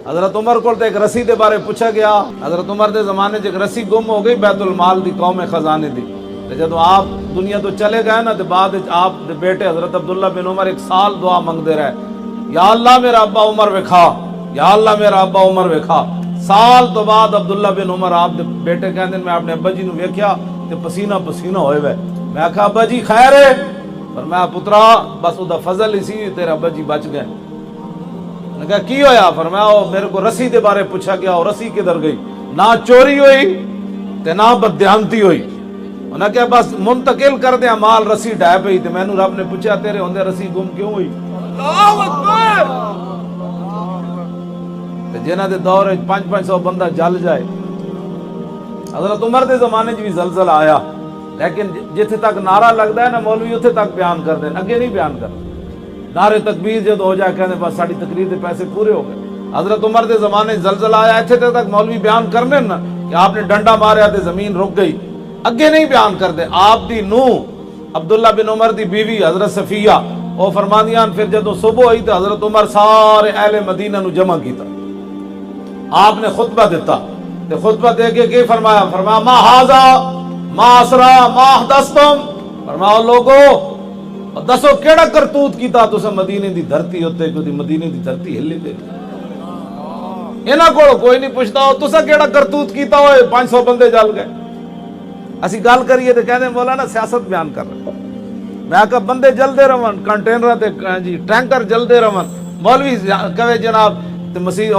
حضرت عمر کو ایک رسی دے بارے پوچھا گیا. حضرت عمر دے زمانے ایک رسی گم ہو گئی بیت المال دی قوم خزانے دی. جدو آپ دنیا تو چلے گئے نا تو بعد آپ دے بیٹے حضرت عبداللہ بن عمر 1 سال دعا منگتے رہے, یا اللہ میرا ابا عمر وکھا, یا اللہ میرا ابا عمر وکھا. سال تو بعد عبداللہ بن عمر آپ دے بیٹے کہندے میں اپنے ابا جی نو ویکھیا تے پسینہ پسینہ ہوئے وے. میں کہا ابا جی خیر ہے؟ فرمایا پترا بس او دا فضل ہی سی تیرا ابا جی بچ گئے. میں کہا کی ہویا؟ فرمایا او میرے کو رسی دے بارے پوچھا گیا, اور رسی کدھر گئی؟ نہ چوری ہوئی تے نہ بددیانتی ہوئی. انہاں کہا بس منتقل کر دیا مال, رسی ڈھائے پئی تے مینوں رب نے پوچھا تیرے ہوندے رسی گم کیوں ہوئی؟ اللہ اکبر. تے جنہاں دے دور وچ 500 بندہ جل جائے. حضرت عمر دے زمانے بھی زلزلہ آیا, لیکن جتھے تک نعرہ لگتا ہے نا مولوی اتھے تک بیان کر دیں, اگے نہیں بیان کر. نعرے تکبیر جب ہو جائے کہنے بس ساری تقریر دے پیسے پورے ہو گئے. حضرت عمر دے زمانے زلزلہ آیا, اتھے تک مولوی بیان کرنے نا کہ آپ نے ڈنڈا ماریا تے زمین رک گئی, اگے نہیں بیان کر دے. آپ دی نو عبداللہ بن عمر دی بیوی حضرت صفیہ وہ فرماندیاں پھر جدو صبح ہوئی تو حضرت عمر سارے اہل مدینہ نو جمع کیتا, آپ نے خطبہ دیتا. تے خطبہ دے کے کی فرمایا؟ فرمایا ما ہاذا ما اسرا ما حدثتم. فرمایا لوگو دسو کیڑا کرتوت کیتا تسا مدینے دی دھرتی ہوتے کوئی مدینے دی دھرتی ہلی تے انہاں کول کوئی نہیں پوچھتا ہو تسا کیڑا کرتوت کیتا ہوئے 500 بندے جل گئے. اسی گل کریے تے کہندے مولانا سیاست بیان کر رہے. میں کہا بندے جلدے رہن, کنٹینر تے جی ٹینکر جلدے رہن, مولوی کہے جناب تے مسیح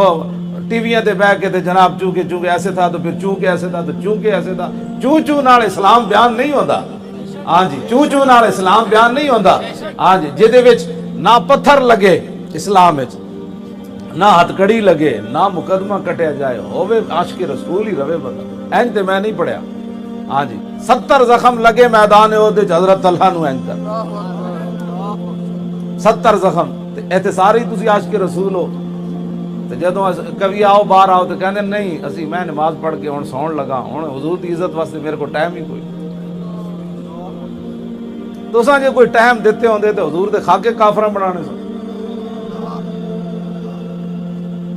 ٹی ویاں تے بیٹھ کے تے جناب چونکہ ایسے تھا تو پھر چونکہ ایسے تھا تو چونکہ ایسے تھا. چوں نال اسلام بیان نہیں ہوندا. ہاں جی چوں نال اسلام بیان نہیں ہوندا. ہاں جی جے دے وچ نہ پتھر لگے اسلام وچ, نہ ہتھ کڑی لگے, نہ مقدمہ کٹیا جائے, ہوے عاشق رسول ہی رہے بندہ. اینج تے میں نہیں پڑھیا. ہاں جی 70 زخم لگے میدان احد وچ حضرت طلحہ نو اینج کر 70 زخم تے ایتھے سارے ہی تسی عاشق رسول ہو. جدو کبھی آؤ باہر آؤ تو کہندے نہیں اسی میں نماز پڑھ کے ہن سون لگا, ہن حضور دی عزت واسطے میرے کو ٹائم ہی کوئی. تساں جے کوئی ٹائم دیتے ہوندے تے حضور دے خاکے کافراں بنانے سن.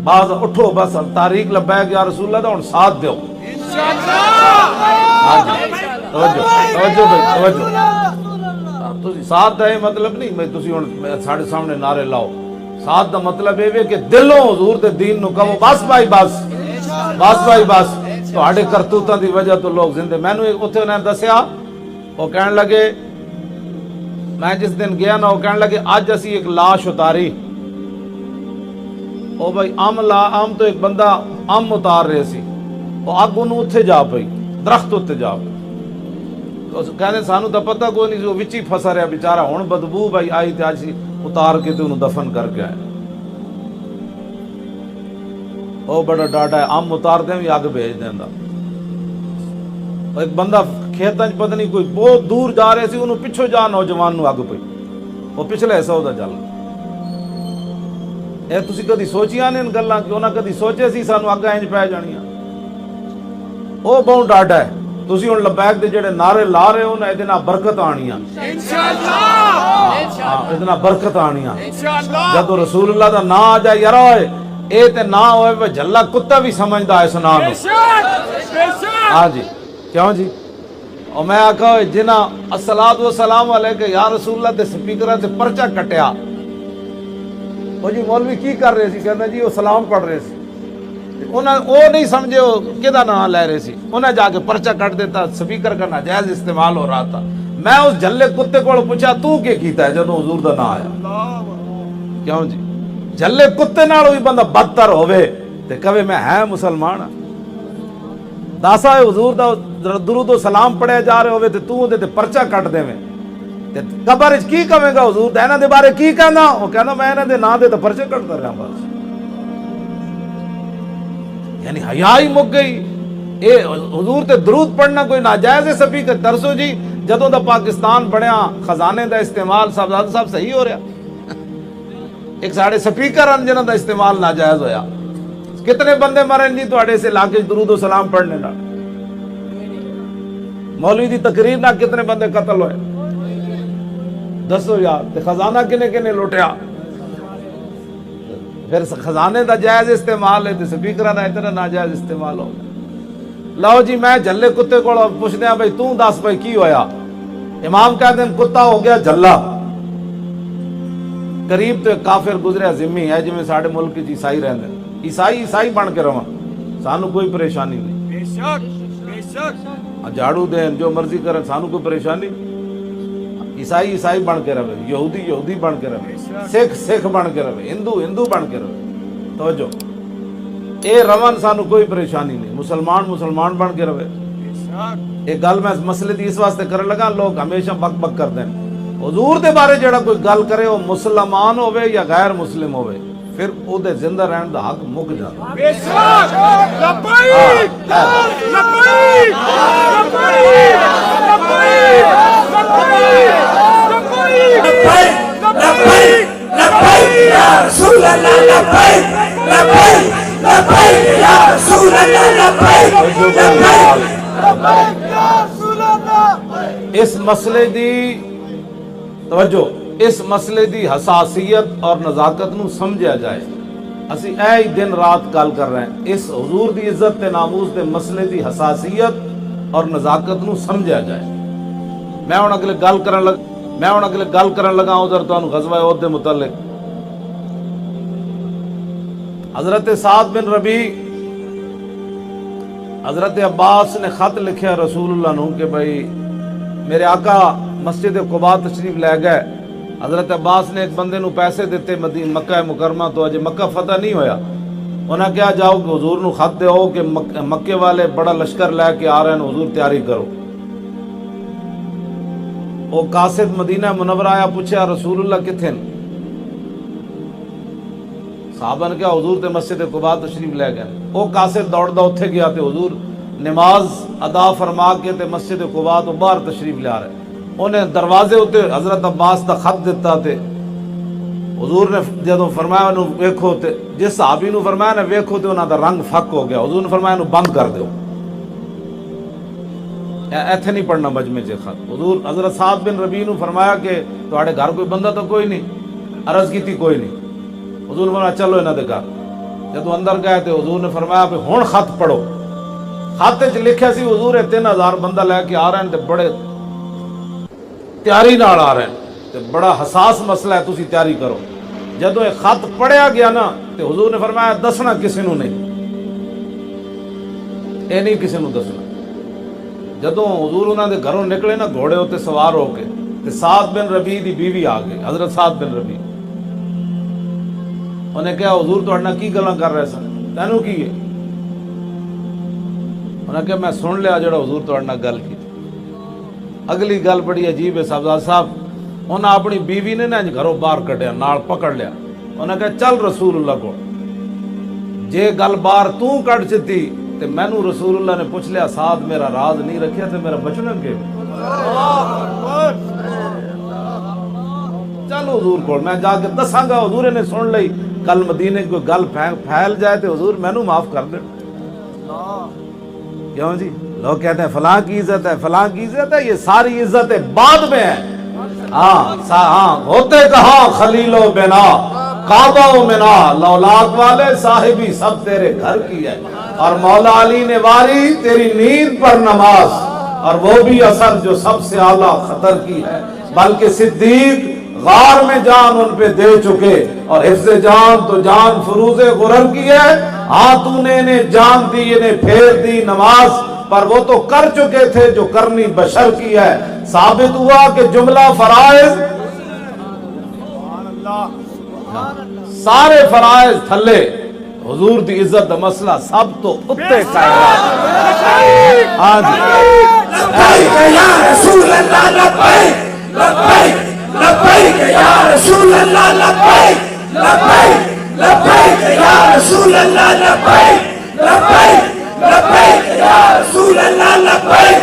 بعض اٹھو بس تاریخ لبیک یا رسول اللہ دا ہن ساتھ دیو انشاءاللہ. تسی ساتھ دا مطلب نہیں میں تسی ہن ساڈے سامنے نعرے لاؤ. ساتھ دا مطلب یہ کہ دلوں حضور دے دین نو کہو بس بھائی بس بس بھائی بس. تہاڈے کرتوتاں دی وجہ تو لوگ زندے. مینوں اوتھے انہاں دسیا, وہ کہن لگے میں جس دن گیا نا وہ کہن لگے اج اسی ایک لاش اتاری. او بھائی ام تو ایک بندہ ام اتار رہے سی, وہ اگ انہوں اتھے جا پئی, درخت اتھے جا پئی. کہنے سانو تو پتہ کوئی نہیں, وہ وچ ہی پھسا رہا بیچارہ. ہن بدبو بھائی آئی تے اج اتار کے تے انہوں دفن کر کے آئے. او بڑا ڈاٹا ہے, ام اتار دیں بھی اگ بھیج دیں. ایک بندہ کھیتاں پتہ نہیں کوئی بہت دور جا رہے سی, انہوں پچھو جا نوجوان نو اگ پئی, وہ پچھلے حصہ دا جل. اے تسی کدی سوچیاں نے ان گلاں کہ انہاں کدی سوچے سی سانو اگاں انج پے جانیاں؟ او بہت ڈاٹا ہے. تسی ہن لبیک دے جڑے نعرے لا رہے ہو نا ادے نال برکت آنیاں انشاءاللہ, ادے نال برکت آنیاں انشاءاللہ. جدوں رسول اللہ دا نام آ جائے یار اے تے نہ ہوئے وہ جھلا کتا بھی سمجھدا ہے اس نام نو. ہاں جی کیوں جی. اور میں آکھا جنہاں الصلاۃ والسلام علیکہ یا رسول اللہ دے سپیکراں تے پرچہ کٹیا, وہ جی مولوی کی کر رہے سی؟ کہندا جی وہ سلام پڑھ رہے سی. انہاں او نہیں سمجھے وہ کدا نام لے رہے سی, انہیں جا کے پرچہ کٹ دیتا, سپیکر کا ناجائز استعمال ہو رہا تھا. میں اس جھلے کتے کو پوچھا تو کیا کیتا ہے جدوں حضور دا نام آیا؟ کیوں جی جھلے کتے نال بھی بندہ بدتر ہوے تے کہے میں ہے مسلمان ہاں. داسا حضور دا درود و سلام پڑھے جا رہے ہوے تے تو اودے تے پرچہ کٹ دیویں تے قبر وچ کی کہے گا حضور دا انہاں دے بارے کی کہنا؟ او کہنا میں انہاں دے نام دے تے پرچے کٹدا رہا بس. یعنی حیا ہی مک گئی. اے حضور تے درود پڑھنا کوئی ناجائز ہے؟ سپیکر درسو جی جدوں دا پاکستان بنیا خزانے دا استعمال صاحب صحیح ہو رہا. ایک ساڑے سپیکر ہیں جنہاں دا استعمال ناجائز ہویا. کتنے بندے مرن جی تواڈے سے علاقے درود و سلام پڑھنے نال؟ مولوی دی تقریر نال کتنے بندے قتل ہوئے دسو یار. تے خزانہ کنے کنے لوٹیا؟ پھر خزانے دا جائز استعمال ہے تے سپیکراں دا اتنا ناجائز استعمال ہو گیا۔ لو جی میں جھلے کتے کو پوچھدے بھائی تو دس بھائی کی ہویا؟ امام کہتے ہیں کتا ہو گیا جھلا۔ قریب تو ایک کافر گزریا ذمی ہے جویں ساڈے ملک وچ عیسائی رہندے، عیسائی بن کے رہن، سانو کوئی پریشانی نہیں، بے شک جھاڑو دین جو مرضی کرن، سانو کوئی پریشانی نہیں۔ عیسائی بن کے رہے، یہودی بن کے رہے، سکھ بن کے رہے، ہندو بن کے رہے، توجہ اے رون سانو کوئی پریشانی نہیں، مسلمان بن کے رہے۔ بے شک ایک گل میں مسئلے دی اس واسطے کرن لگا، لوگ ہمیشہ بک کر دیں حضور دے بارے جڑا کوئی گل کرے وہ مسلمان ہوئے یا غیر مسلم ہوئے، پھر او دے زندہ رہن دا حق مک جاتا۔ بے شک لبیک لبیک لبیک لبیک لبیک یا رسول اللہ، لبیک لبیک لبیک یا رسول اللہ، لبیک لبیک یا رسول اللہ۔ اس مسئلے دی توجہ، اس مسئلے دی حساسیت اور نزاکت نو سمجھا جائے۔ اسی اے ہی دن رات گل کر رہے ہیں، اس حضور دی عزت تے ناموس دے مسئلے دی حساسیت اور نزاکت نو سمجھا جائے۔ میں ہن اگلے گل کرن لگا ادھر تانوں غزوہ احد دے متعلق۔ حضرت سعد بن ربیع، حضرت عباس نے خط لکھیا رسول اللہ نو کہ بھائی میرے آقا مسجد قباء تشریف لے گئے۔ حضرت عباس نے ایک بندے نو پیسے دیتے مکہ مکرمہ تو اجے مکہ فتح نہیں ہویا، انہاں کیا جاؤ کہ حضور نو خط دیو کہ مکے والے بڑا لشکر لے کے آ رہے ہیں، حضور تیاری کرو۔ وہ قاصد مدینہ منورہ آیا، پوچھا رسول اللہ کتھے ہیں؟ صحابہ نے کہا حضور تے مسجد قباء تشریف لے گئے۔ وہ قاصد دوڑدا اوتھے گیا تے حضور نماز ادا فرما کے تے مسجد قباء تو باہر تشریف لے آ رہے، انہیں دروازے ہوتے حضرت عباس دا خط دیتا تے حضور نے جدوں فرمایا انہوں ویکھو تے جس صحابی نو فرمایا نا ویکھو تے انہاں دا رنگ فک ہو گیا، حضور نے فرمایا انہوں بند کر دیو، ایتھے نہیں پڑھنا مجمع چ خط۔ حضور حضرت سعد بن ربیع نو فرمایا کہ تواڈے گھر کوئی بندہ تو کوئی نہیں؟ عرض کیتی کوئی نہیں۔ حضور نے فرمایا چلو انہاں دے گھر۔ جدوں اندر گئے تے حضور نے فرمایا کہ ہن خط پڑھو۔ خط وچ لکھیا سی حضور 3000 بندہ لے کے آ رہے ہیں تے بڑے تیاری نال آ رہے ہیں تے بڑا حساس مسئلہ ہے، تسی تیاری کرو۔ جدوں یہ خط پڑھیا گیا نا تے حضور نے فرمایا دسنا کسی نو نہیں، اے نہیں کسی نو دسنا۔ جدوں حضور انہاں دے گھروں نکلے نا گھوڑے ہوتے سوار ہو کے تے سعد بن ربیع دی بیوی آ گئی، حضرت سعد بن ربیع۔ انہیں کہا حضور تہاڈے نال کی گلاں کر رہے سن، تینوں کی ہے؟ انہیں کہا میں سن لیا جڑا حضور تہاڈے نال گل کی۔ اگلی گل بڑی عجیب ہے صاحب صاحب، انہیں اپنی بیوی نے نا گھروں باہر کڈیا، نال پکڑ لیا، انہیں کہا چل رسول اللہ کو، جے گل باہر تو کڈ چتی تے مینوں رسول اللہ نے پوچھ لیا سعد میرا راز نہیں رکھیا تے میرا بچنا کہ چل حضور کو میں جا کے دساں گا، حضور نے سن لئی، کل مدینے کوئی گل پھیل جائے تے حضور مینوں معاف کر دے۔ کیوں جی لوگ کہتے ہیں فلاں کی عزت ہے، فلاں کی عزت ہے، یہ ساری عزت بعد میں ہے۔ ہاں ہوتے کہاں خلیل و بنا کعبہ و منا، لولاک والے صاحبی سب تیرے گھر کی ہے، اور مولا علی نے واری تیری نیند پر نماز، اور وہ بھی اثر جو سب سے اعلیٰ خطر کی ہے، بلکہ صدیق غار میں جان ان پہ دے چکے، اور حفظ جان تو جان فروز غرر کی ہے، ہاں تو نے انہیں جان دی انہیں پھیر دی نماز، پر وہ تو کر چکے تھے جو کرنی بشر کی ہے۔ ثابت ہوا کہ جملہ فرائض سارے فرائض تھلے حضور دی عزت دا مسئلہ سب تو اتے کائرات۔ ہاں جی لبیک یا رسول اللہ، لبیک لبیک لبیک یا رسول اللہ، لبیک لبیک لبیک یا رسول اللہ، لبیک لبیک لبیک یا رسول اللہ، لبیک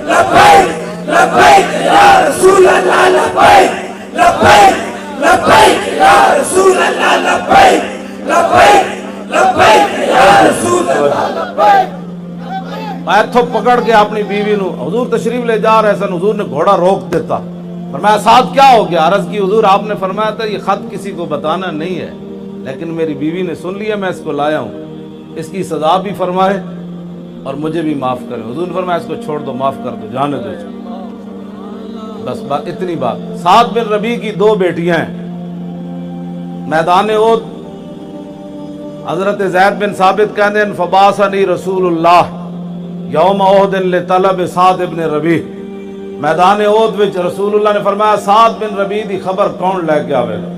لبیک لبیک یا رسول اللہ، لبیک لبیک لبیک یا رسول اللہ، لبیک لبیک لبیک یا رسول اللہ، لبیک۔ ایتھوں پکڑ کے اپنی بیوی نو حضور تشریف لے جا رہے سن، حضور نے گھوڑا روک دیتا، فرمایا سعد کیا ہو گیا؟ عرض کی حضور آپ نے فرمایا تھا یہ خط کسی کو بتانا نہیں ہے، لیکن میری بیوی نے سن لیا میں اس کو لایا ہوں, اس کی سزا بھی فرمائے اور مجھے بھی معاف کرے. حضور نے فرمایا اس کو چھوڑ دو, معاف کر دو, جانے دو اس کو. بس اتنی بات. سعد بن ربیع کی 2 بیٹیاں ہیں. میدان احد حضرت زید بن ثابت کہتے ہیں فبعثنی رسول اللہ یوم احد لطلب سعد بن ربیع. میدان احد وچ رسول اللہ نے فرمایا سعد بن ربیع دی خبر کون لے کے آوے گا.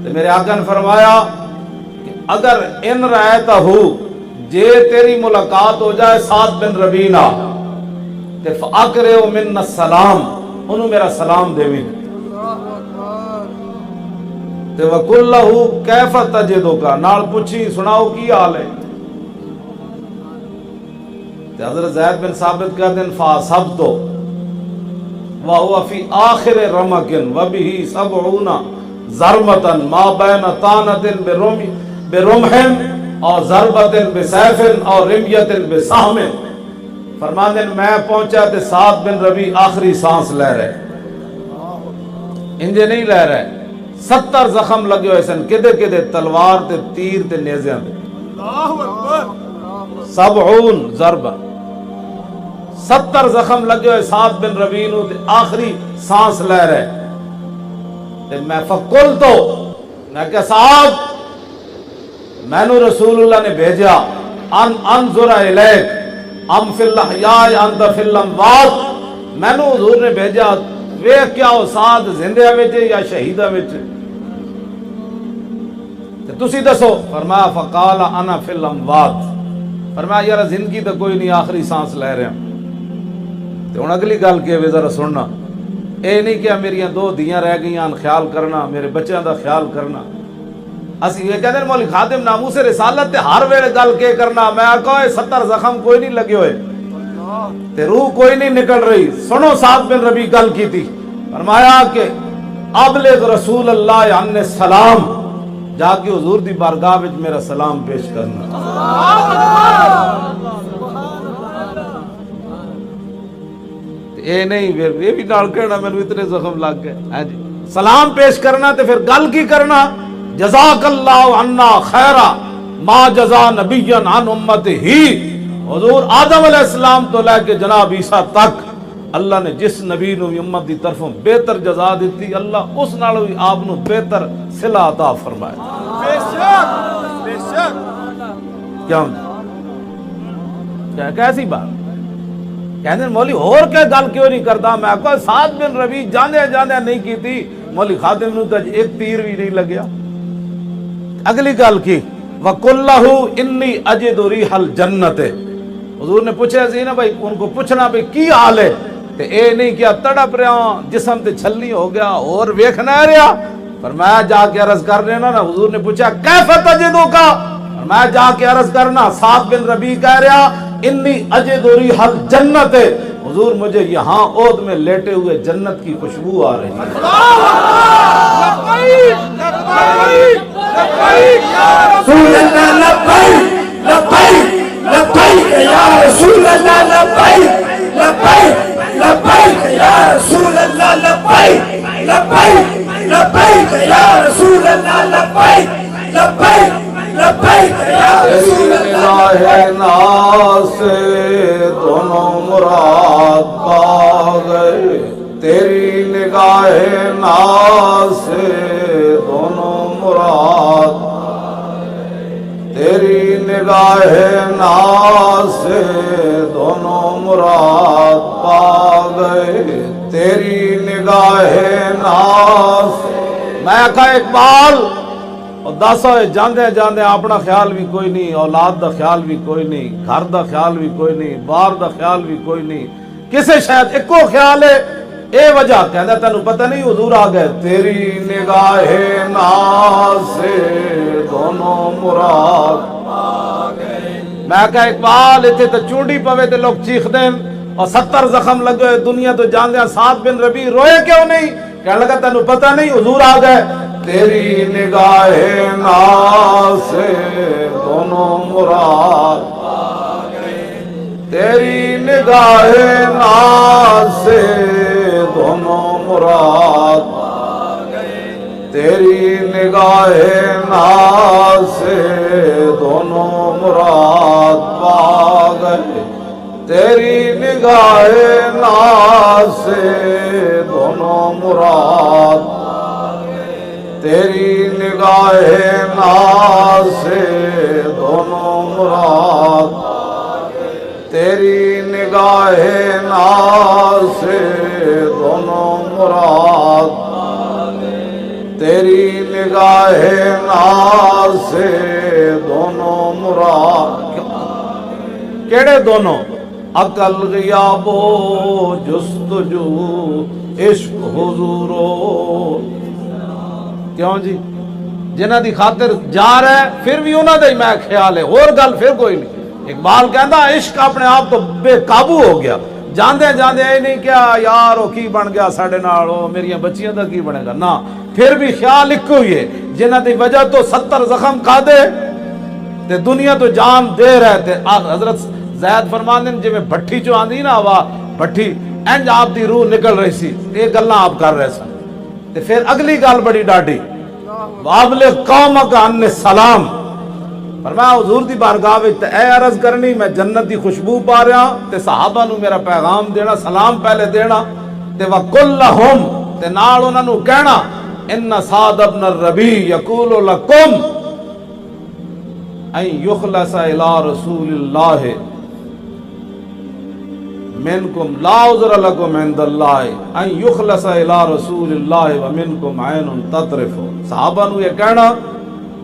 تو میرے آقا نے فرمایا کہ اگر ان رأیتہ جے تیری ملاقات ہو جائے سعد بن ربیع نہ تے فاقرئ منا السلام, انہوں میرا سلام دیویں. تے وقل لہ کیف تجدک, نال پوچھی سناؤ کی حال ہے. تے حضرت زید بن ثابت کہتے ہیں فاصبت وهو فی آخر رمق وبه 70 ضربۃ ما بین طعنۃ برمح اور ضربۃ بسیف اور رمیۃ بسہم. فرماتے ہیں میں پہنچا تے سعد بن ربیع آخری سانس لے رہے, انجے نہیں لے رہے. 70 زخم لگے ہوئے سن, کدے کدے تلوار تے تیر تے نیزیاں تے. 70 ضربہ, 70 زخم لگے ہوئے سعد بن ربیع نو تے آخری سانس لے رہے. تے میں فقلتو, میں کہ سعد میں نو رسول اللہ نے بھیجا ان انظر الیک ام فی الاحیاء انت فی الاموات, میں نو حضور نے بھیجا ویکھ کیا ہو سعد زندہ وچ یا شہیدہ وچ, تے تسی دسو. فرمایا فقال انا فی الاموات, فرمایا یار زندگی تو کوئی نہیں, آخری سانس لے رہے ہیں. تے ہن اگلی گل کہ ذرا سننا, اے نہیں کہ میریاں 2 دھیاں رہ گئیاں, خیال کرنا میرے بچیاں دا خیال کرنا. اسی یہ کہتے ہیں مولی خادم ناموس رسالت تے ہر ویلے گل کے کرنا. میں آکھا 70 زخم کوئی نہیں لگے ہوئے تے روح کوئی نہیں نکل رہی. سنو سعد بن ربیع گل کی تھی. فرمایا کہ ابلغ رسول اللہ عنہ السلام, جا کے حضور دی بارگاہ وچ میرا سلام پیش کرنا. اے نہیں پھر یہ بھی نال کہنا مینوں اتنے زخم لگ گئے. ہاں جی, سلام پیش کرنا تے پھر گل کی کرنا جزاک اللہ عنا خیرا ما جزا نبی عن امت ہی. حضور آدم علیہ السلام تو لے کے جناب عیسیٰ تک اللہ نے جس نبی نو امت دی طرفوں بہتر جزا دیتی, اللہ اس نال بھی آپ نو بہتر صلہ عطا فرمائے. بے شک کیا کیسی بات کہتے ہیں مولی اور کیا گل کیوں نہیں کرتا. میں کہا سعد بن ربیع جاندے جاندے نہیں کی تھی, مولی خادم نو تو ایک تیر بھی نہیں لگیا. اگلی گل کی وَقُلْ لَهُ إِنِّي أَجِدُ رِيحَ الْجَنَّةِ. حضور نے پوچھا سی نا بھائی, ان کو پوچھنا بھائی کی حال ہے, تے اے نہیں کیا تڑپ رہا جسم تے چھلی ہو گیا اور ویکھنا رہا. فرمایا جا کے عرض کر لینا نا. حضور نے پوچھا کیف تجدک, فرمایا جا کے عرض کرنا. سعد بن ربیع کہہ رہا انی اجد ریح الجنت, حضور مجھے یہاں احد میں لیٹے ہوئے جنت کی خوشبو آ رہی ہے. رسول اللہ لبیک لبیک لبیک یا رسول اللہ لبیک لبیک لبیک یا رسول اللہ لبیک لبیک لبیک یا رسول اللہ لبیک لبیک لبیک یا رسول اللہ. ناز سے دونوں مراد پا گئے, تیری نگاہ ناز سے دونوں مراد, تیری نگاہ ناز سے دونوں مراد پا گئے, تیری نگاہ ناز. میں کہا اقبال اور 10 ہوئے جاندے جاندے اپنا خیال بھی کوئی نہیں, اولاد دا خیال بھی کوئی نہیں, گھر دا خیال بھی کوئی نہیں, بار دا خیال بھی کوئی نہیں, کسے شاید ایکو خیال ہے. اے وجہ کہندا تینوں پتہ نہیں حضور آ گئے, تیری نگاہ ناز سے دونوں مراد پا گئے. میں کہا اقبال اتنے تو چونڈی پوے تے لوگ چیخ دیں اور 70 زخم لگے ہوئے دنیا تو جاندے. سعد بن ربیع روئے کیوں نہیں, کہنے لگا تینوں پتہ نہیں حضور آ گئے, تیری نگاہ ناز سے دونوں مراد پا گئے, تیری نگاہ ناز سے دونوں مراد پا گئے, تیری نگاہ ناز سے دونوں مراد پا گئے، تیری نگاہ ناز سے دونوں مراد، تیری نگاہ ناز سے دونوں مراد، تیری نگاہ ناز سے دونوں مراد، تیری نگاہ ناز سے دونوں مراد۔ کیڑے دونوں؟ عقل غیاب و جستجو عشق حضورو۔ کیوں جی؟ جنہ دی خاطر جا رہا ہے پھر بھی انہاں دا ہی میں خیال ہے، اور گل پھر کوئی نہیں۔ اقبال کہندا عشق اپنے آپ تو بے قابو ہو گیا، جاندے جاندے اے نہیں کیا یار وہ کی بن گیا ساڈے نال، او میریاں بچیاں دا کی بنے گا، نہ پھر بھی خیال اکو ہی ہے۔ جنہ دی وجہ تو 70 زخم کھا دے تے دنیا تو جان دے رہے تھے۔ حضرت زید فرماندے جی میں بھٹی چو آندی نا ہوا بھٹی انج آپ دی روح نکل رہی سی، یہ گلاں آپ کر رہے سن۔ تے پھر اگلی گل بڑی ڈاڈی، وابلغ قومک عنی السلام، فرمایا حضور دی بارگاہ وچ تے اے عرض کرنی میں جنت دی خوشبو پا رہا تے صحابہ نو میرا پیغام دینا، سلام پہلے دینا، تے وقل لہم تے نال انہاں نو کہنا ان سعد بن الربیع یقول لکم ان یخلص الی رسول اللہ منکم لا عذر لکم عند اللہ ان یخلص الی رسول اللہ ومنکم عین تطرف۔ صحابہ نو یہ کہنا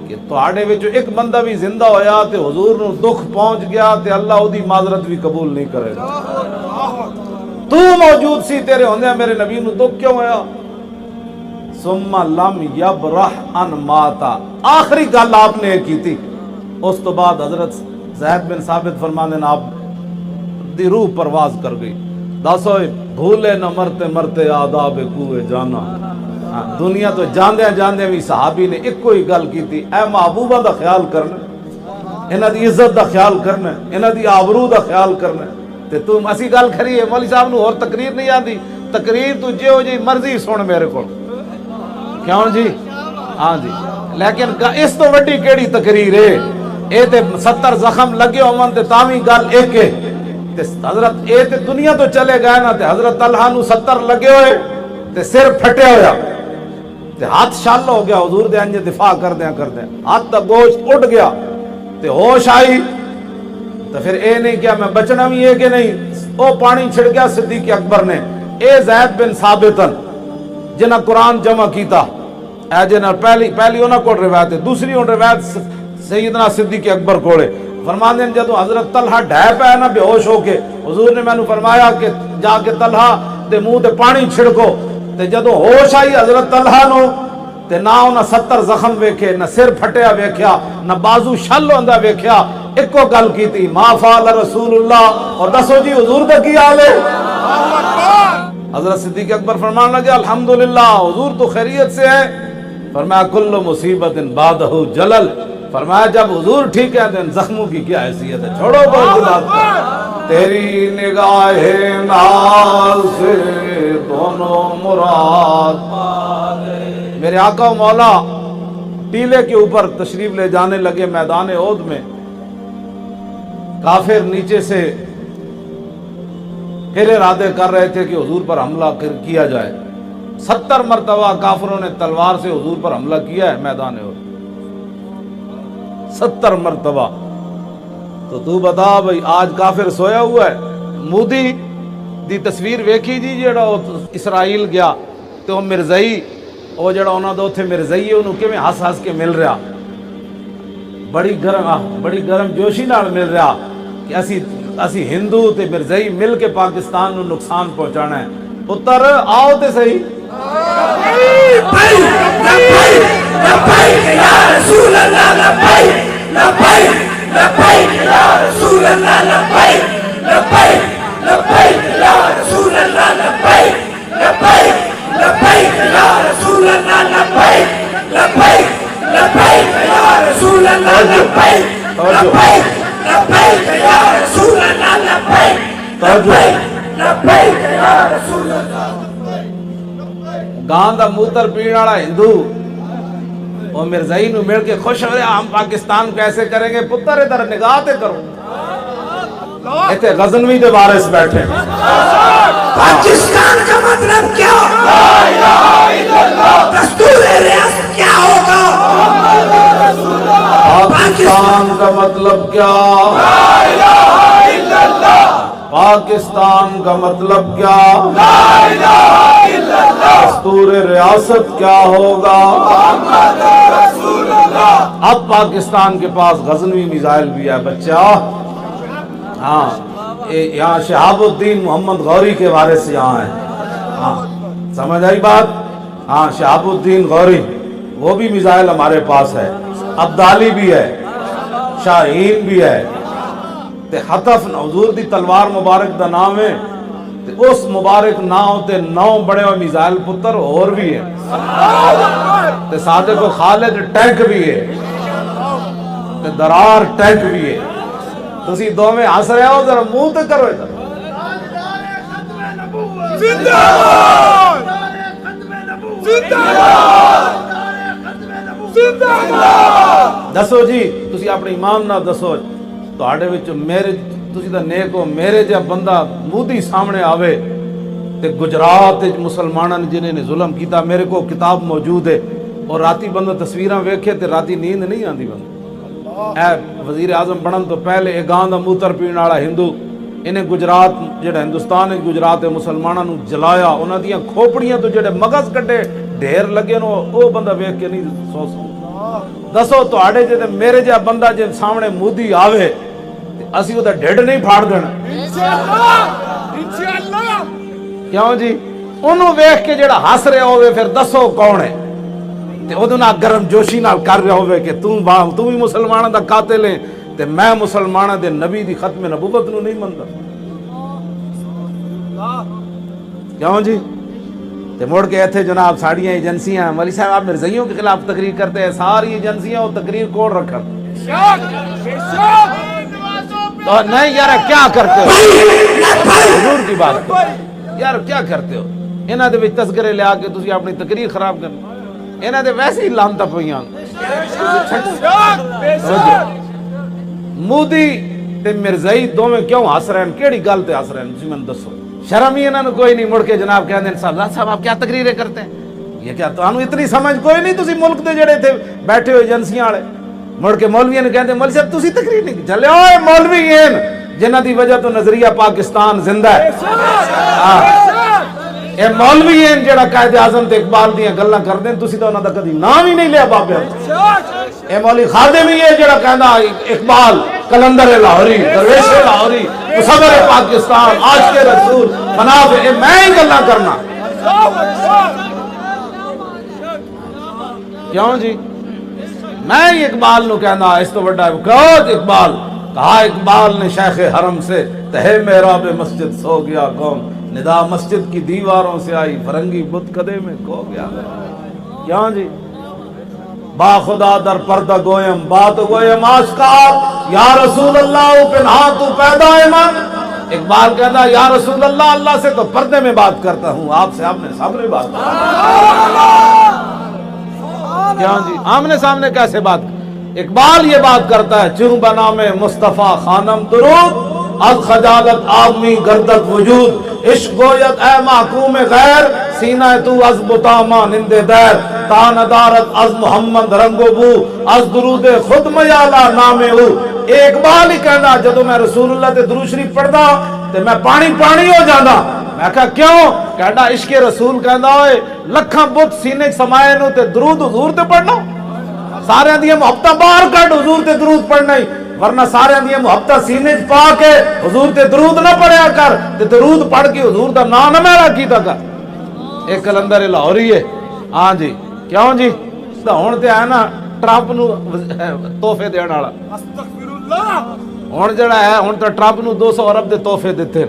کہ تواڈے وچ ایک بندہ بھی زندہ ہویا تے حضور نو دکھ پہنچ گیا تے اللہ او دی معذرت بھی قبول نہیں کرے گا۔ تو موجود سی، تیرے ہوندے میرے نبی نو دکھ کیوں ہویا؟ ثم لم یبرح ان ماتا، آخری گل آپ نے کی تھی۔ اس تو بعد حضرت زید بن ثابت فرمانے نا آپ دی روح پرواز کر گئی۔ دسو بھولے نہ مرتے مرتے آداب کوئے جانا۔ دنیا تو جاندے جاندے بھی صحابی نے ایک کوئی گل کی تھی، اے محبوبہ دا خیال کرنا، انہاں دی عزت دا خیال کرنا، انہاں دی آبرو دا خیال کرنا۔ تے تم اسی گل کری ہے مولوی صاحب نو اور تقریر نہیں آندی، تقریر تو جیو جی مرضی سن میرے کو، کیوں جی؟ ہاں جی، لیکن اس تو وڈی کیڑی تقریر ہے؟ اے تے 70 زخم لگے ہون تے تاوی گل ایک ہے تے حضرت اے تے دنیا تو چلے گئے نا تے حضرت طلحہ نو 70 لگے ہوئے تے سر پھٹے ہویا تے ہاتھ شل ہو گیا، حضور دے انج دفاع کردیاں ہاتھ دا گوشت اڑ گیا تے ہوش آئی تو پھر اے نہیں کیا میں بچنا بھی ہے کہ نہیں، او پانی چھڑ گیا صدیق اکبر نے، اے زید بن ثابتن جنہ قرآن جمع کیتا، اے جنہ پہلی انہاں کو روایت ہے، دوسری ان روایت سیدنا صدیق اکبر کوڑے فرماندے ہیں جدو حضرت طلحہ ڈھے پہ نا بے ہوش ہو کے، حضور نے میں نے فرمایا کہ جا کے طلحہ دے منہ تے پانی چھڑکو، تے جدو ہوش آئی حضرت طلحہ نو تے نہ انہاں 70 زخم ویکھے، نہ سر پھٹیا ویکھیا، نہ بازو شل ہوندا ویکھیا، ایکو گل کیتی ما فعل رسول اللہ، اور دسو جی حضور دا کی حال ہے؟ حضرت صدیق اکبر فرمان لگے الحمدللہ حضور تو خیریت سے ہے۔ فرمایا کل مصیبت بعدہ جلل، فرمایا جب حضور ٹھیک ہے دن زخموں کی کیا حیثیت ہے، چھوڑو بہت بات، تیری نگاہ ناز سے دونوں مراد۔ میرے آقا و مولا ٹیلے کے اوپر تشریف لے جانے لگے میدان احد میں، کافر نیچے سے پھر ارادے کر رہے تھے کہ حضور پر حملہ کیا جائے، 70 مرتبہ کافروں نے تلوار سے حضور پر حملہ کیا ہے میدان احد، 70 مرتبہ۔ تو بتا بھائی آج کافر سویا ہوا ہے؟ مودی دی تصویر ویکھی جی جڑا اسرائیل گیا تو وہ مرزائی وہ جڑا انہاں دا اوتھے مرزائی ہے انہوں کیویں ہس ہس کے مل رہا، بڑی گرم جوشی نال مل رہا کہ اسی ہندو تے مرزائی مل کے پاکستان نو نقصان پہنچانا ہے۔ پتر آؤ تے صحیح، لبیک یا رسول اللہ، لبیک لبیک لبیک یا رسول اللہ، لبیک لبیک لبیک یا رسول اللہ، لبیک لبیک لبیک یا رسول اللہ، لبیک لبیک لبیک یا رسول اللہ، لبیک لبیک لبیک یا رسول اللہ، لبیک لبیک لبیک یا رسول اللہ۔ گاں دا موتر پین والا ہندو وہ مرزائی نو مل کے خوش ہو رہے ہم پاکستان کیسے کریں گے؟ پتر ادھر نگاہ تے کرو، ایتھے غزنوی دے وارث بیٹھے ہیں۔ پاکستان کا مطلب کیا؟ لا الہ الا اللہ۔ دستور ریاست کیا ہوگا؟ پاکستان کا مطلب کیا؟ لا الہ الا اللہ۔ پاکستان کا مطلب کیا؟ لا الہ الا اللہ۔ دستور ریاست کیا ہوگا؟ محمد رسول اللہ۔ اب پاکستان کے پاس غزنوی میزائل بھی ہے بچہ، ہاں یہاں شہاب الدین محمد غوری کے وارث یہاں ہیں، ہاں سمجھ آئی بات؟ ہاں شہاب الدین غوری وہ بھی میزائل ہمارے پاس ہے، عبدالی بھی ہے، شاہین بھی ہے، تے حتف حضور دی تلوار مبارک دا نام ہے، تے اس مبارک نام تے 9 بڑے ہوئے میزائل پتر اور بھی ہیں، تے صادق و خالد ٹینک بھی ہے، تے درار ٹینک بھی ہے۔ تسی دو میں ہنس رہے ہو، ذرا منہ تے کرو ادھر۔ زندہ باد! زندہ باد! زندہ باد! دسو جی تسی اپنے ایمان نہ دسو، تواڈے وچ میرے تسی دا نیک ہو، میرے جا بندہ مودی سامنے آوے تے گجرات وچ مسلماناں نے جنہیں نے ظلم کیتا، میرے کو کتاب موجود ہے، اور راتی بندہ تصویراں ویکھے تے راتی نیند نہیں آندی بندہ۔ اے وزیر اعظم بنن تو پہلے ایک گاں دا موتر پین والا ہندو انہیں گجرات جڑا ہندوستان ہے گجرات مسلماناں نو جلایا، انہاں دیاں کھوپڑیاں تو جڑے مغز کڈے ڈھیر لگے نو او بندہ ویکھ کے نہیں سو دسو تواڈے جے تے میرے جا بندہ جے سامنے مودی آوے تے اسی او دا ڈھڈ نہیں پھاڑ دینا انشاءاللہ۔ کیوں جی؟ انہوں ویکھ کے جڑا ہس رہا ہوئے پھر دسو کون ہے تے او نال گرم جوشی نال کر رہا ہوئے کہ تو بھی مسلماناں دا قاتل ہے تے میں مسلماناں دے نبی دی ختم نبوت نو نہیں مندا، کیوں جی؟ تے مڑ کے ایتھے جناب ساڑیاں ایجنسیاں مولی صاحب آپ مرزائیوں کے خلاف تقریر کرتے ہیں، ساری ایجنسیاں وہ تقریر کوڑ رکھن تو نہیں یار کیا کرتے ہو؟ حضور کی بات کرو یار کیا کرتے ہو؟ انہاں دے وچ تذکرے لے آ کے تسی اپنی تقریر خراب کرنا، انہاں دے ویسے ہی لعنتاں پئیاں۔ مودی تے مرزائی دوویں کیوں ہس رہے ہیں؟ کیڑی گل تے ہس رہے ہیں؟ تسی مینوں دسو، شرم ہی انہاں نوں کوئی نہیں؟ مڑ کے جناب کہندے ہیں صاحب آپ کیا تقریریں کرتے ہیں؟ یہ کیا تانوں اتنی سمجھ کوئی نہیں؟ تسی ملک دے جڑے تھے بیٹھے ہوئے ایجنسیاں والے مڑ کے مولویاں نے کہندے مولوی صاحب تسی تقریر نہیں چلے اوئے مولوی ہیں جنہاں دی وجہ تو نظریہ پاکستان زندہ ہے، اے مولوی ہیں جڑا قائد اعظم تے اقبال دیاں گلاں کردے ہیں، تسی تو انہاں دا کدی نام ہی نہیں لیا بابے۔ اے مولوی خادم ہی ہے جڑا کہندا اقبال کلندر لاہوری درویش لاہوری مصور پاکستان عاشق رسول فناف، اے میں ہی گلاں کرنا کیوں جی؟ میں ہی اقبال نو کہنا اس تو بڑا اقبال کہا اقبال نے شیخ حرم سے تہے محراب مسجد سو گیا قوم، ندا مسجد کی دیواروں سے آئی فرنگی بت کدے میں کھو گیا۔ کیوں جی؟ با خدا در پردہ گویم بات گویم آشکار، یا رسول اللہ پنہا تو پیدا ہے من۔ اقبال کہتا یا رسول اللہ، اللہ سے تو پردے میں بات کرتا ہوں، آپ سے آپ نے سامنے بات کیا جی؟ آمنے سامنے کیسے بات؟ اقبال یہ بات کرتا ہے چوں بنا میں مصطفیٰ خانم درود، از خجالت آدمی گردت وجود، عشق گوید اے محکوم غیر، سینہ تو از بطامہ نند دیر، تا ندارت از محمد رنگ و بو، از درود خود میالا نام او۔ اقبال ہی کہنا جدو میں رسول اللہ تے درود شریف پڑھدا تے میں پانی پانی ہو جانا۔ میں کہا کیوں؟ کہنا عشق رسول کہنا ہوئے لکھاں بت سینے سمائے نو تے درود حضور تے پڑھنا، سارے دیاں محبتہ باہر کٹ حضور تے درود پڑھنا ہی، ورنہ سارے دیاں محبتہ سینے پا کے حضور تے درود نہ پڑھیا کر، تے درود پڑھ کے حضور دا نام نہ میرا کیتا کر۔ ایک کلندر لاہوری ہے، ہاں جی کیوں جی؟ ہون تے ہے نا ٹرمپ نو تحفے دین والا، ہن جڑا ہے ہن تے ٹرمپ نو 200 ارب دے تحفے دتے،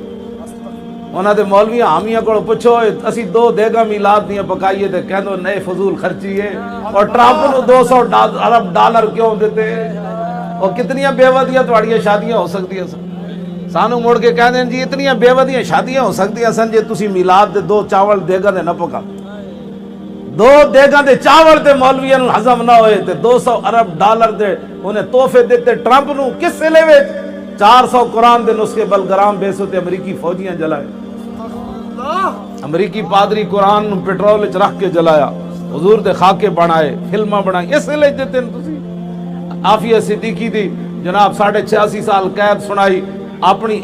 انہاں دے مولوی حامیاں کول پوچھو اسی 2 دیگا میلاد دیاں پکائیے تے کہندو نئے فضول خرچی ہے، اور ٹرمپ نو 200 ارب ڈالر کیوں دیتے؟ اور کتنیاں بے ودیاں تواڈیاں شادیاں ہو سکدیاں سن؟ سانو مڑ کے کہندے جی اتنیاں بے ودیاں شادیاں ہو سکدیاں سن جے تسی میلاد دے 2 چاول دیگا دے نہ پکا۔ دو دیگاں دے چاول تے مولویاں نوں ہضم نہ ہوئے تے 200 ارب ڈالر دے انہیں تحفے دیتے ٹرمپ نوں کس سلے وچ 400 قرآن دے نسخے بلگرام بیسو تے امریکی فوجیاں جلائے امریکی پادری قرآن نوں پیٹرول وچ رکھ کے جلایا حضور دے خاکے بنائے فلماں بنائی اس لیے دیتے ہیں تسی عافیہ صدیقی دی جناب 86.5 سال قید سنائی اپنی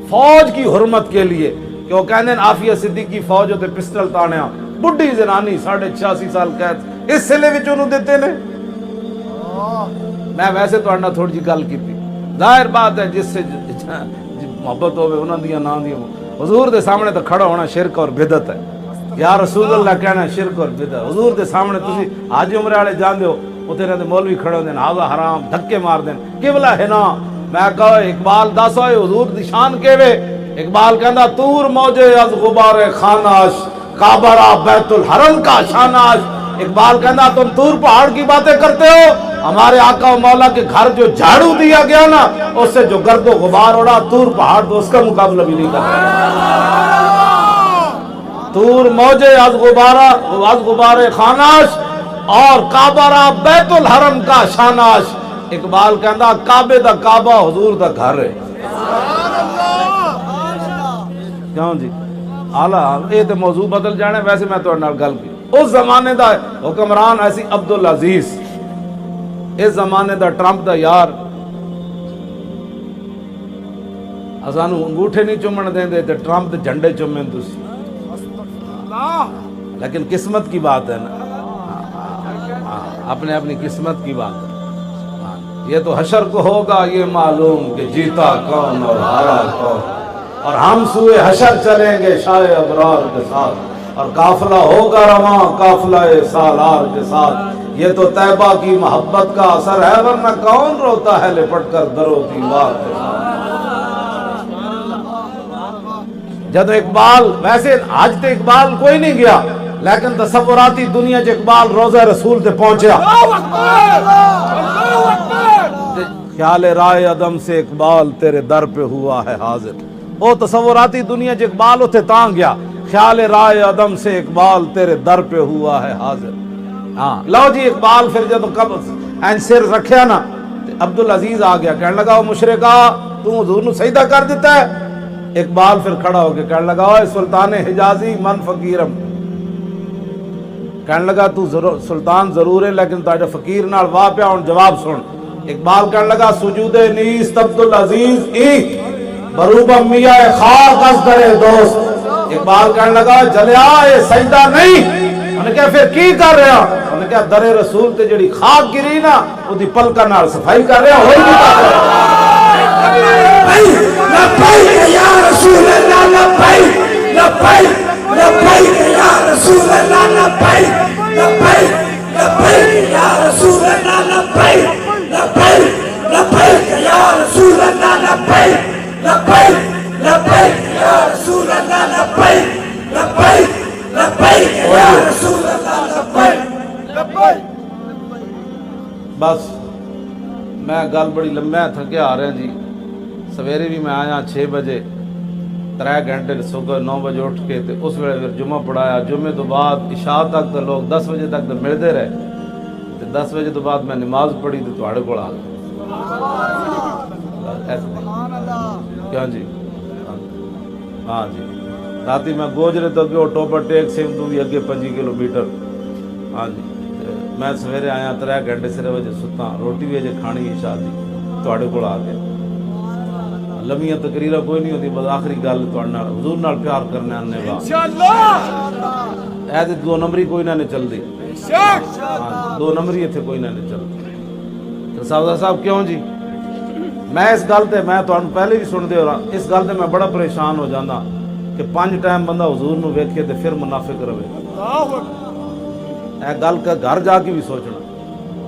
فوج کی حرمت کے لیے کہ وہ کہنے ہیں عافیہ صدیقی فوج ہوتے پسٹل تانیا بڑھی زنانی 86.5 سال قید اس سلے وچ انہوں دیتے نے میں ویسے تو انہاں تھوڑی جی گل کیتی ظاہر بات ہے جس سے محبت ہوئے انہاں دیاں نہ دیاں حضور دے سامنے تو کھڑا ہونا شرک اور بدعت ہے یا رسول اللہ کہنا شرک اور بدعت حضور دے سامنے تسی حاجی عمرے والے جان دیو اتنے رہتے مولوی کھڑے ہوندے ہاضا حرام دھکے مار دین قبلہ ہے نا میں کہا اقبال دس ہوئے حضور دی شان کیوے اقبال کہندا تور موجے از غبار خاناش کعبہ بیت الحرم کا شاناش اقبال کہندا تم تور پہاڑ کی باتیں کرتے ہو ہمارے آقا و مولا کے گھر جو جھاڑو دیا گیا نا اس سے جو گرد و غبار اڑا تور پہاڑ تو اس کا مقابلہ بھی نہیں کرتا تور موجے از غبار خاناش اور کعبہ بیت الحرم کا شاناش اقبال کہندا کعبے دا کعبہ حضور دا گھر ہے کیوں جی آلہ یہ تو موضوع بدل جانے ویسے میں تو گل کی اس زمانے دا حکمران ایسی عبدالعزیز اس زمانے دا ٹرمپ دا یار اسانو انگوٹھے نہیں چومن دیں دے تے ٹرمپ دے جھنڈے چومیں تسی لیکن قسمت کی بات ہے نا اپنی قسمت کی بات ہے یہ تو حشر کو ہوگا یہ معلوم کہ جیتا کون اور ہارا کون اور ہم سوئے حشر چلیں گے شاہ ابرار کے ساتھ اور قافلہ ہوگا رواں قافلہ سالار کے ساتھ یہ تو طیبہ کی محبت کا اثر ہے ورنہ کون روتا ہے لپٹ کر درو دیوار کے ساتھ جب اقبال ویسے آج تے اقبال کوئی نہیں گیا لیکن تصوراتی دنیا چ اقبال روضہ رسول تے پہنچیا خیال رائے عدم سے اقبال تیرے در پہ ہوا ہے حاضر او تصوراتی دنیا چ اقبال اتھے تاں گیا خیال رائے عدم سے اقبال تیرے در پہ ہوا ہے حاضر ہاں لو جی اقبال پھر جب کب این سر رکھیا نا عبدالعزیز آ گیا کہنے لگا مشرکا تو حضور نو سجدہ کر دیتا ہے اقبال پھر کھڑا ہو کے کہنے لگا اوے سلطان حجازی من فقیرم کہنے لگا تو سلطان ضرور ہے لیکن تاجہ فقیر نال واہ پیا ہن جواب سن اقبال کہنے لگا سجود نیست عبدالعزیز ای بروبہ میاں خاک از در دوست اقبال کہنے لگا جلیا یہ سجدہ نہیں انہیں کہا پھر کی کر رہا انہیں کہا در رسول تے جڑی خاک گری نا وہ دی پلکا نال صفائی کر رہا ہوئی نہیں کر رہا لبیک یا رسول اللہ لبیک لبیک لبیک یا رسول اللہ لبیک لبیک لبیک یا رسول اللہ لبیک لبیک لبیک یا رسول اللہ لبیک لبیک لبیک یا رسول اللہ لبیک لبیک لبیک یا رسول اللہ لبیک لبیک بس میں گل بڑی لمبا تھکے آ رہے ہیں جی سویرے بھی میں آیا 6 بجے 3 گھنٹے صبح 9 بجے اٹھ کے تے اس ویلے پھر جمعہ پڑھایا جمعے تو بعد عشاء تک تو لوگ 10 بجے تک تو ملتے رہے تے 10 بجے تو بعد میں نماز پڑھی تو تواڈے کول آ گیا کیا جی ہاں جی راتی میں گوجرے تو بھی ٹوپر ٹیک سے تو بھی اگے 5 کلومیٹر ہاں جی میں سویرے آیا 3 گھنٹے صرف وجہ ستا روٹی بھی اجے کھانی عشاء دی تواڈے کول آ گیا لمیاں تقریرہ کوئی نہیں ہوتی بس آخری گل تواڈے نال حضور نال پیار کرنے آنے وا انشاءاللہ اے تے 2 نمبری کوئی نہ چل دی ہاں 2 نمبری ایتھے کوئی نہ چل دی تو صاحب کیوں جی میں اس گل تے میں تانوں پہلے بھی سن دے ہو رہا اس گل تے میں بڑا پریشان ہو جانا کہ 5 ٹائم بندہ حضور نو ویکھے تے پھر منافق رہے اے گل کا گھر جا کے بھی سوچنا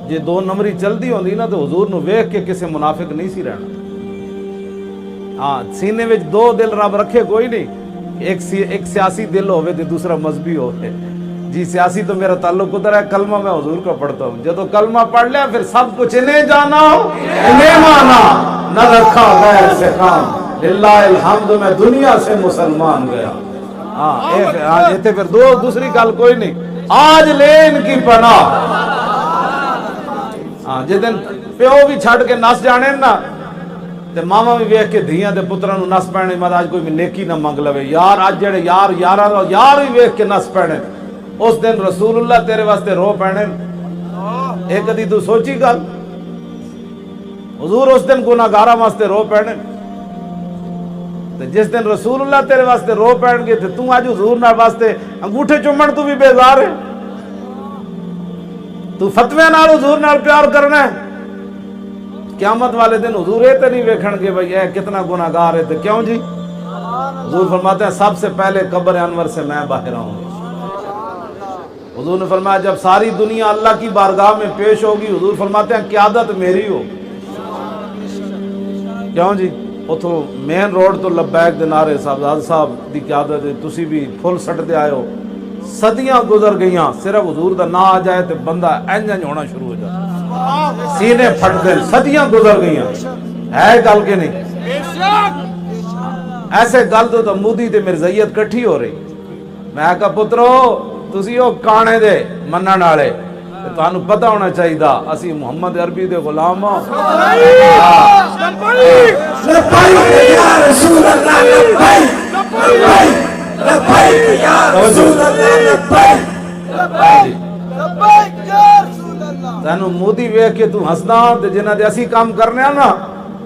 جے 2 نمبری چلدی ہوندی نا تو حضور نو ویکھ کے کسے منافق نہیں سی رہنا ہاں سینے وچ 2 دل رب رکھے کوئی نہیں ایک سیاسی دل ہوئے تے دوسرا مذہبی ہوئے جی سیاسی تو میرا تعلق ادھر ہے کلمہ میں حضور کا پڑھتا ہوں جب کلمہ پڑھ لیا پھر سب کچھ انہیں جانا انہیں مانا نہ رکھا غیر سے کام للہ الحمد میں دنیا سے مسلمان گیا ہاں یہ پھر دوسری گل کوئی نہیں آج لے ان کی پناہ. ہاں جدن پیو بھی چھڑ کے نس جانے نا تے ماما بھی ویکھ کے دھیاں تے پتراں نو نس پینے مت اج کوئی نیکی نہ منگ لوے یار اج جڑے یار یاراں دا یار بھی ویکھ کے نس پینے اس دن رسول اللہ تیرے واسطے رو پینے. ایک کدی تو سوچی گل حضور اس دن گناہگاراں واسطے رو پینے تے جس دن رسول اللہ تیرے واسطے رو پین گے تے تو اج حضور نال واسطے انگوٹھے چومن تو بھی بیزار ہے. تو فتوے نال حضور نال پیار کرنا ہے. قیامت والے دن حضور یہ تو نہیں ویکھن گے بھائی اے کتنا گناہگار ہے. تو کیوں جی؟ حضور فرماتے ہیں سب سے پہلے قبر انور سے میں باہر آؤں. حضور نے فرمایا جب ساری دنیا اللہ کی بارگاہ میں پیش ہوگی حضور فرماتے ہیں قیادت میری ہو. کیوں جی؟ اتھو مین روڈ تو لبیک دے نعرے صاحب صاحب دی قیادت ہے. تسی بھی پھل سٹ دے آئے ہو. صدیاں گزر گئیاں صرف حضور دا نا آ جائے تے بندہ انج انج ہونا شروع ہو جائے سینے پھٹ دے. صدیاں گزر گئیاں ہے گل کے نہیں ایسے گل تو مودی تے مرزائیت کٹھی ہو رہی. میں کہا پترو تسی او کانے دے منن والے تانوں پتہ ہونا چاہیے اسی محمد عربی دے غلام ہاں. لبیک یا رسول اللہ لبیک لبیک یا رسول اللہ لبیک لبیک یا رسول اللہ. تینوں مودی ویکھ کے تو ہسدا تے جنہاں دے اسی کام کرنے آ نا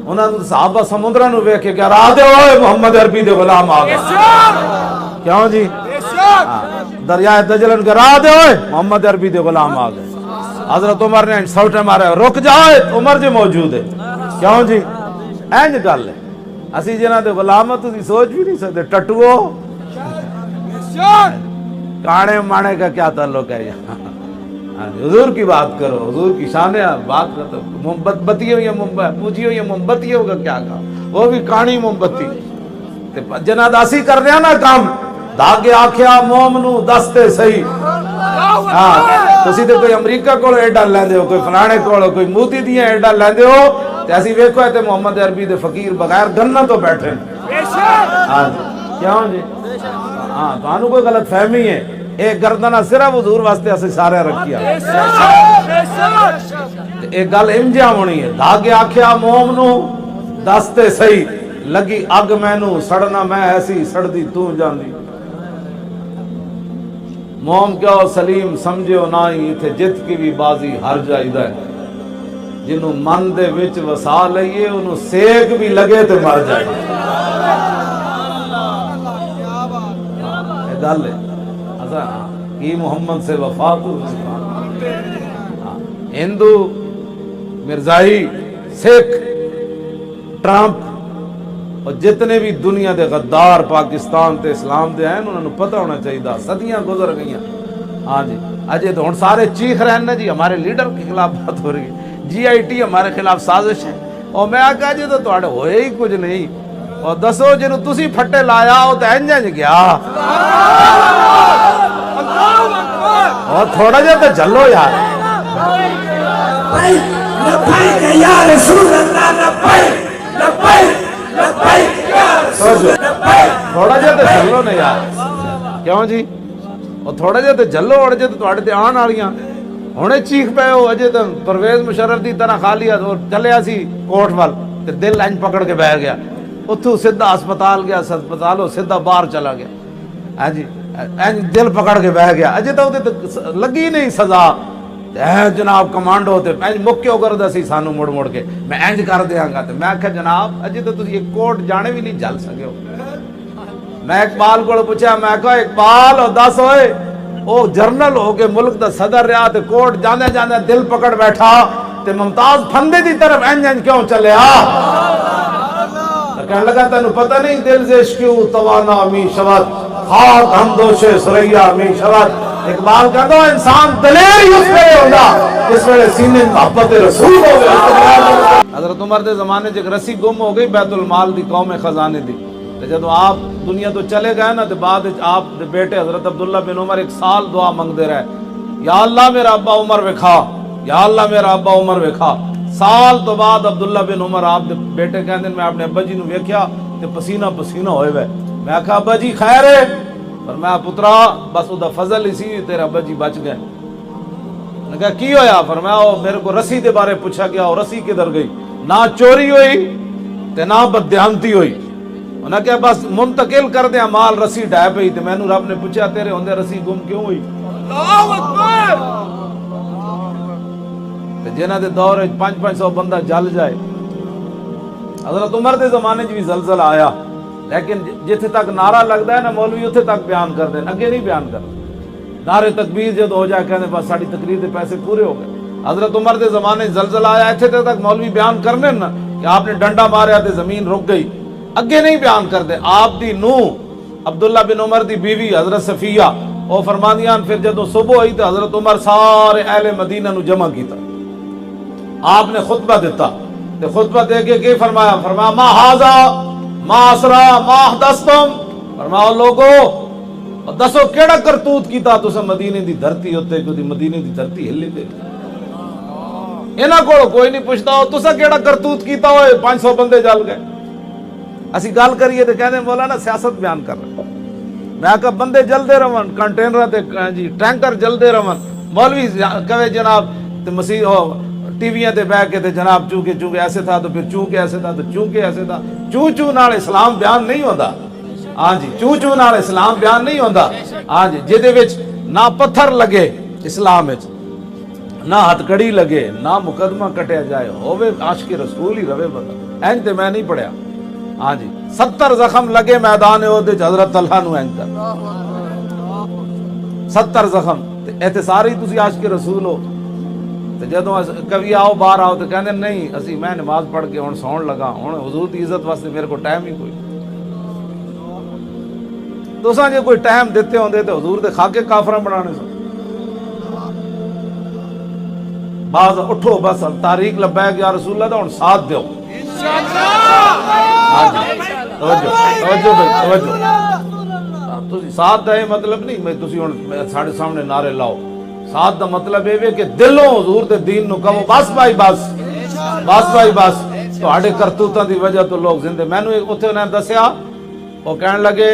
انہاں نوں صحابہ سمندراں نوں ویکھ کے راہ دے اوئے محمد عربی دے غلام آ گئے. کیوں جی؟ دریائے دجلن کے راہ دے ہوئے محمد عربی دے غلام آ گئے. حضرت عمر نے سوٹے مارے رک جائے عمر جی موجود ہے. کیوں جی؟ اینج گل ہے اسی جنہاں دے غلام تسی سوچ بھی نہیں سکتے. ٹٹوو کانے مانے کا کیا تعلق ہے یہاں؟ حضور کی بات کرو حضور کی شان بات کرو. محبت بتیوں یا پوچھیو یا موم بتیوں کا کیا کہا وہ بھی کہانی موم بتی جنہاں دا اسی کر دیا نا کام دھاگے آکھیا موم نو دستے صحیح. تسی تے کوئی امریکہ کول ایڈا لیندے ہو کوئی فلانے کول کوئی مودی دیاں ایڈا لیندے ہو تے اسی ویکھو تے محمد عربی دے فقیر بغیر گننا تو بیٹھے. ہاں کیوں جی؟ ہاں تانوں کوئی غلط فہمی ہے. ایک گردنہ صرف حضور واسطے اسی سارے رکھیا. ایک گل انجا ہونی ہے دھاگے آکھیا موم نو دستے صحیح لگی اگ مینوں سڑنا میں ایسی سڑدی تو جاندی. موم کیا سلیم سمجھو نائی ایتھے جت کی بھی بازی ہر جائیدہ ہے. جنہوں من دے وچ وسا لئیے انہوں سیک بھی لگے تے مر جائے. یہ گل ہے کی محمد سے وفا تو ہندو مرزائی سکھ ٹرمپ اور جتنے بھی دنیا دے غدار پاکستان تے اسلام دے ہیں انہوں نے پتہ ہونا چاہیے صدیاں گزر گئیاں. ہاں جی اجے تو ہن سارے چیخ رہے ہیں جی ہمارے لیڈر کے خلاف بات ہو رہی ہے جی آئی ٹی ہمارے خلاف سازش ہے. اور میں کہا جی تو تواڈے ہوئے ہی کچھ نہیں. اور دسو جنوں تسی پھٹے لایا او تے انج انج گیا اور تھوڑا جا تو چلو یار. لبیک یا رسول اللہ لبیک لبیک لبیک یا رسول اللہ. تھوڑا جا تو چلو نا یار. کیوں جی؟ اور تھوڑا جا تو چلو اور جے تو تواڈے تے آن والیاں ہونے چیخ پے ہو. اجے تو پرویز مشرف دی طرح کھا لیا اور چلیا سی کوٹ وال تے دل انج پکڑ کے بیٹھ گیا. اتھوں سیدھا ہسپتال گیا ہسپتالوں سیدھا باہر چلا گیا. ہاں جی دل پکڑ کے بہ گیا. اجے تو لگی نہیں سزا. جناب کمانڈو تے مکیو کر دسی سانو مڑ مڑ کے میں انج کر دیاں گا. تے میں آکھیا جناب اجے تو تسی ایک کوٹ جانے بھی نہیں جل سکے ہو. میں اقبال کو پوچھا میں کہا اقبال او دس ہوئے او جرنل ہو کے ملک دا صدر رہا تے کوٹ جاندے جاندے دل پکڑ بیٹھا تے ممتاز پھندے دی طرف انج انج کیوں چلیا؟ کہنے لگا تینوں پتہ نہیں دل سے عشقیو توانا می شود خاک ہم دوشے سریا می شود. اقبال کہتا ہے انسان دلیر ہی اس ویلے ہوگا اس ویلے سینے محبت رسول ہو گئے. حضرت عمر دے زمانے ایک رسی گم ہو گئی بیت المال دی قوم خزانے دی. جب آپ دنیا تو چلے گئے نا تو بعد آپ دے بیٹے حضرت عبداللہ بن عمر ایک سال دعا منگ دے رہے یا اللہ میرا ابا عمر وکھا یا اللہ میرا ابا عمر وکھا. سال تو بعد عبداللہ بن عمر آپ دے بیٹے کہندے میں اپنے ابا جی نو ویکھیا تے پسینہ پسینہ ہوئے وے. میں کہا ابا جی خیر ہے؟ فرمایا پترا بس وہ فضل ہی سی تیرا ابا جی بچ گئے. نے کہا کی ہویا؟ فرمایا وہ میرے کو رسی دے بارے پوچھا گیا اور رسی کدھر گئی؟ نہ چوری ہوئی تے نہ بددیانتی ہوئی. انہاں کہا بس منتقل کر دیا مال رسی ڈھائے پئی تے مینوں رب نے پوچھا تیرے ہوندے رسی گم کیوں ہوئی؟ اللہ اکبر. تے جنہاں دے دور وچ 500 بندہ جل جائے. حضرت عمر دے زمانے وچ بھی زلزلہ آیا لیکن جتھے تک نعرہ لگدا ہے نا مولوی اتھے تک بیان کر دین اگے نہیں بیان کر. نعرے تکبیر جد ہو جائے کہنے بس ساڑی تقریر دے پیسے پورے ہو گئے. حضرت عمر دے زمانے زلزلہ آیا اتھے تک مولوی بیان کرنے نا کہ آپ نے ڈنڈا ماریا تے زمین رک گئی اگے نہیں بیان کر دے. آپ دی نو عبداللہ بن عمر دی بیوی حضرت صفیہ او فرمانیاں پھر جدو صبح ہوئی تو حضرت عمر سارے اہل مدینہ نو جمع کیتا. آپ نے خطبہ دیتا تے خطبہ دے کے کی فرمایا؟ فرمایا ما ہاذا ما اسرا ما حدثتم. فرمایا لوگو دسو کیڑا کرتوت کیتا تساں مدینے دی دھرتی ہوتے کہ مدینے دی دھرتی ہلی دے. انہاں کو کوئی نہیں پوچھتا ہو تساں کیڑا کرتوت کیتا ہوئے 500 بندے جل گئے. اسی گل کریے تے کہنے مولانا سیاست بیان کر رہے. میں کہا بندے جلدے رہن کنٹینر تے جی ٹینکر جلدے رہن. مولوی کہے جناب تے مسیح ٹی ویاں تے بیٹھ کے تے جناب چونکہ ایسے تھا تو پھر چونکہ ایسے تھا تو چونکہ ایسے تھا. چوں نال اسلام بیان نہیں ہوندا. ہاں جی چوں نال اسلام بیان نہیں ہوندا. ہاں جی جے وچ نہ پتھر لگے اسلام وچ نہ ہتھ کڑی لگے نہ مقدمہ کٹیا جائے ہوے عاشق رسول ہی رہے بندہ. اینج تے میں نہیں پڑھیا. ہاں جی 70 زخم لگے میدان احد وچ حضرت طلحہ نو اینج کر 70 زخم تے ایتھے سارے ہی تسی عاشق رسول ہو. تے جدوں کبھی آؤ باہر آؤ تے کہندے نہیں اسی میں نماز پڑھ کے ہن سون لگا ہن حضور دی عزت واسطے میرے کو ٹائم ہی کوئی. تساں جے کوئی ٹائم دیتے ہوندے تے حضور دے خاکے کافراں بنانے سن. بعض اٹھو بس تاریخ لبیک یا رسول اللہ دا ہن ساتھ دیو. ساتھ دا یہ مطلب نہیں میں تسی ہن ساڈے سامنے نعرے لاؤ. ساتھ دا مطلب یہ کہ دلوں حضور دے دین نو کہو بس بھائی بس بس بھائی بس. تہاڈے کرتوتاں دی وجہ تو لوگ زندے. مینوں اوتھے انہاں دسیا وہ کہن لگے